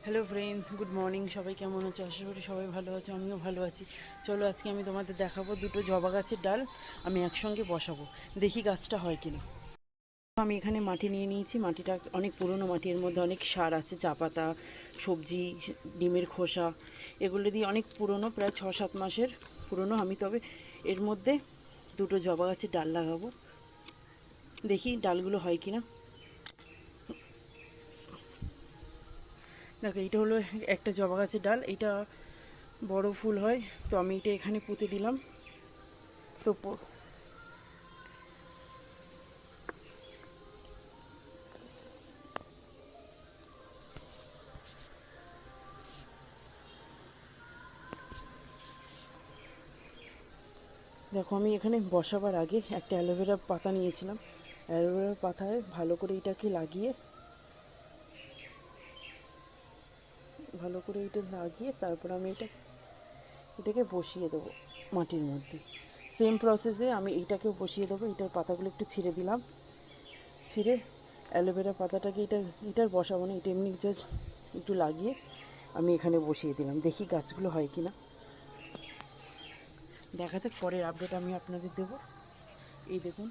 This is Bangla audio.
Hello friends, good morning. সবাই কেমন আছো? আশা করি সবাই ভালো আছো, আমিও ভালো আছি। চলো আজকে আমি তোমাদের দেখাবো দুটো জবা গাছের ডাল আমি একসঙ্গে বসাবো, দেখি গাছটা হয় কিনা। আমি এখানে মাটি নিয়ে নিয়েছি। মাটিটা অনেক পুরনো মাটি, এর মধ্যে অনেক সার আছে, চা পাতা, সবজি, ডিমের খোসা, এগুলো দিয়ে অনেক পুরনো, প্রায় 6-7 মাসের পুরনো। আমি তবে এর মধ্যে দুটো জবা গাছের ডাল লাগাবো, দেখি ডালগুলো হয় কিনা। দেখো, এইটা হলো একটা জবা গাছের ডাল, এটা বড় ফুল হয়, তো আমি এটা এখানে পুঁতে দিলাম। তো দেখো, আমি এখানে বসাবার আগে একটা অ্যালোভেরা পাতা নিয়েছিলাম। অ্যালোভেরার পাতায় ভালো করে এটাকে লাগিয়ে, তারপর আমি এটাকে বসিয়ে দেবো মাটির মধ্যে। সেম প্রসেসে আমি এইটাকেও বসিয়ে দেবো। এটার পাতাগুলো একটু ছিঁড়ে দিলাম, ছিঁড়ে অ্যালোভেরা পাতাটাকে এটার বসাবো না, এটা এমনি জাস্ট একটু লাগিয়ে আমি এখানে বসিয়ে দিলাম। দেখি গাছগুলো হয় কি না, দেখা যাক। পরের আপডেট আমি আপনাদের দেবো। এই দেখুন,